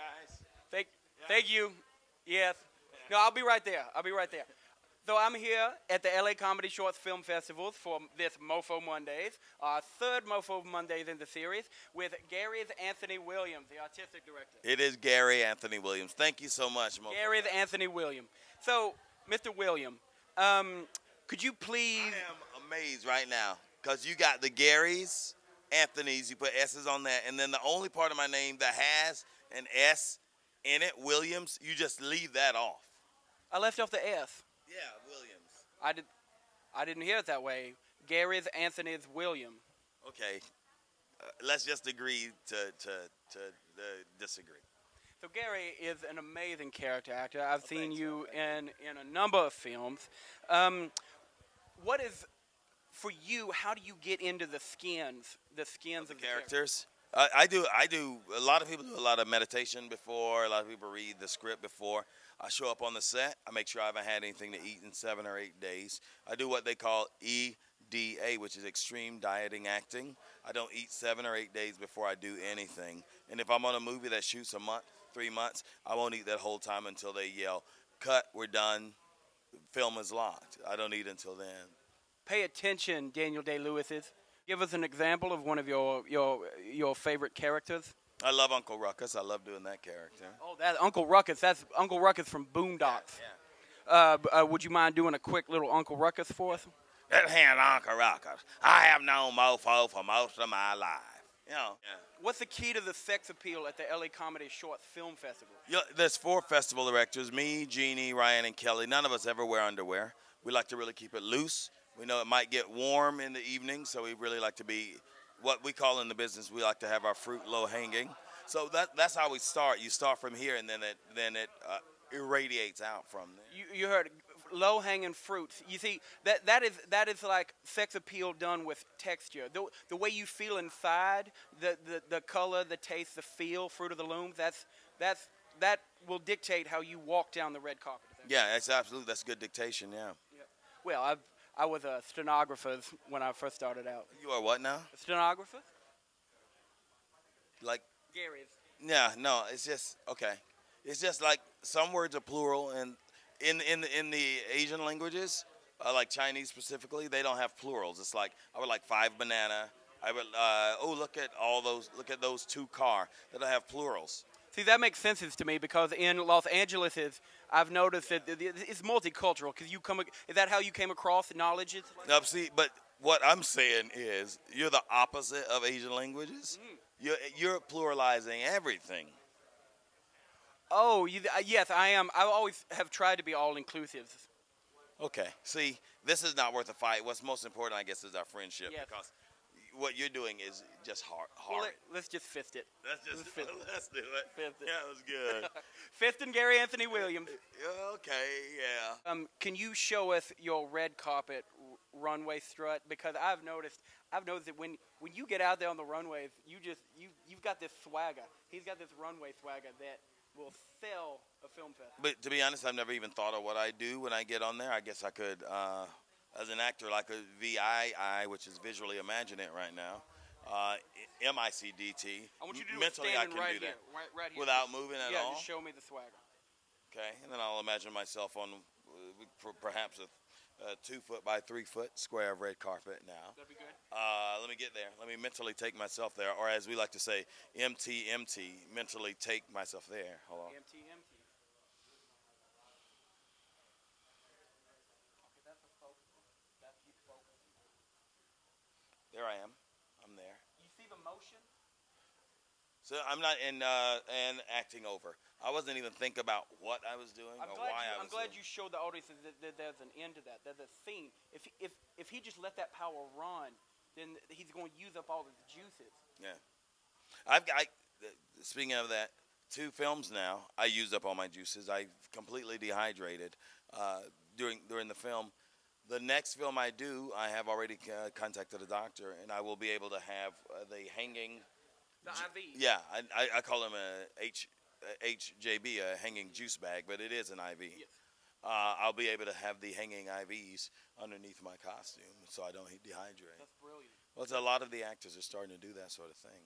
guys. Thank you. Yes. No, I'll be right there. So I'm here at the LA Comedy Short Film Festival for this MoFo Mondays, our third MoFo Mondays in the series, with Gary's Anthony Williams, the artistic director. It is Gary Anthony Williams. Thank you so much, Mo. Gary's Anthony Williams. So, Mr. William, could you please... I am amazed right now because you got the Garys, Anthony's, you put S's on that, and then the only part of my name that has an S in it, Williams, you just leave that off. I left off the S. Yeah, Williams. I didn't hear it that way. Gary's Anthony's William. Okay, let's just agree to disagree. So Gary is an amazing character actor. I've seen you in a number of films. What is, for you, how do you get into the skins of the characters? I do. A lot of people do a lot of meditation before. A lot of people read the script before. I show up on the set. I make sure I haven't had anything to eat in 7 or 8 days. I do what they call EDA, which is extreme dieting acting. I don't eat 7 or 8 days before I do anything. And if I'm on a movie that shoots a month, 3 months, I won't eat that whole time until they yell, "Cut, we're done, film is locked." I don't eat until then. Pay attention, Daniel Day-Lewis. Give us an example of one of your favorite characters. I love Uncle Ruckus. I love doing that character. Oh, that's Uncle Ruckus. That's Uncle Ruckus from Boondocks. Yeah. Would you mind doing a quick little Uncle Ruckus for us? That hand Uncle Ruckus. I have known MoFo for most of my life. You know. Yeah. What's the key to the sex appeal at the LA Comedy Short Film Festival? Yeah, there's 4 festival directors, me, Jeannie, Ryan, and Kelly. None of us ever wear underwear. We like to really keep it loose. We know it might get warm in the evening, so we really like to be, what we call in the business, we like to have our fruit low hanging. So that's how we start. You start from here, and then it irradiates out from there. You heard low hanging fruits. You see that is like sex appeal done with texture. The way you feel inside, the color, the taste, the feel, fruit of the loom. That will dictate how you walk down the red carpet. Yeah, that's good dictation. Yeah. Well, I was a stenographer when I first started out. You are what now? A stenographer? Like Gary's. Yeah, no, it's just okay. It's just like some words are plural, and in the Asian languages, like Chinese specifically, they don't have plurals. It's like I would like 5 banana. I would look at those 2 car. They don't have plurals. See, that makes sense to me because in Los Angeles, I've noticed that it's multicultural. Is that how you came across knowledge? No, see, but what I'm saying is you're the opposite of Asian languages. You're pluralizing everything. Oh, yes, I am. I always have tried to be all-inclusive. Okay. See, this is not worth a fight. What's most important, I guess, is our friendship. Yes. Because what you're doing is just hard. Well, let's just fist it. Let's do it. Fist it. Yeah, that was good. Fisting Gary Anthony Williams. Okay, yeah. Can you show us your red carpet runway strut? Because I've noticed that when you get out there on the runways, you've got this swagger. He's got this runway swagger that will sell a film festival. But to be honest, I've never even thought of what I do when I get on there. I guess I could, as an actor, like a VII, which is visually imagine it right now. MICDT. I want you to do mentally it I can right do that right here. without moving at all. Yeah, just show me the swagger. Okay, and then I'll imagine myself on perhaps a 2 foot by 3 foot square of red carpet now. That'd be good. Let me get there. Let me mentally take myself there, or as we like to say, MT, mentally take myself there. Hold on. MT. Okay, that's a focus. That's you focus. There I am. I'm there. You see the motion? So I'm not in acting over. I wasn't even thinking about what I was doing or why I was I'm glad doing. you showed the audience that there's an end to that. There's a scene. If he just let that power run, then he's going to use up all his juices. Yeah. Speaking of that, 2 films now, I used up all my juices. I completely dehydrated during the film. The next film I do, I have already contacted a doctor, and I will be able to have the hanging. The IV. Yeah, I call him a HJB, a hanging juice bag, but it is an IV. Yes. I'll be able to have the hanging IVs underneath my costume so I don't dehydrate. That's brilliant. Well, a lot of the actors are starting to do that sort of thing.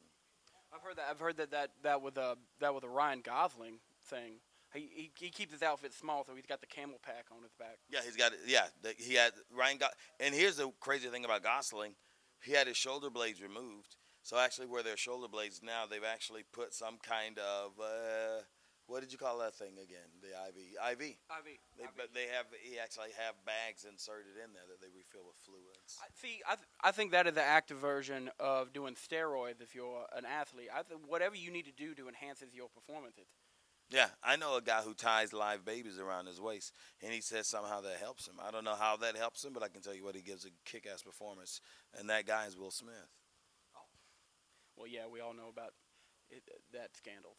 I've heard that with a Ryan Gosling thing. He keeps his outfit small, so he's got the camel pack on his back. Yeah, he's got it. Yeah, he had Ryan. And here's the crazy thing about Gosling, he had his shoulder blades removed. So actually, where their shoulder blades now, they've actually put some kind of what did you call that thing again? The IV. But he actually have bags inserted in there that they refill with fluids. I think that is the active version of doing steroids if you're an athlete. I think whatever you need to do to enhance your performances. Yeah, I know a guy who ties live babies around his waist, and he says somehow that helps him. I don't know how that helps him, but I can tell you what, he gives a kick-ass performance, and that guy is Will Smith. Well, yeah, we all know about that scandal.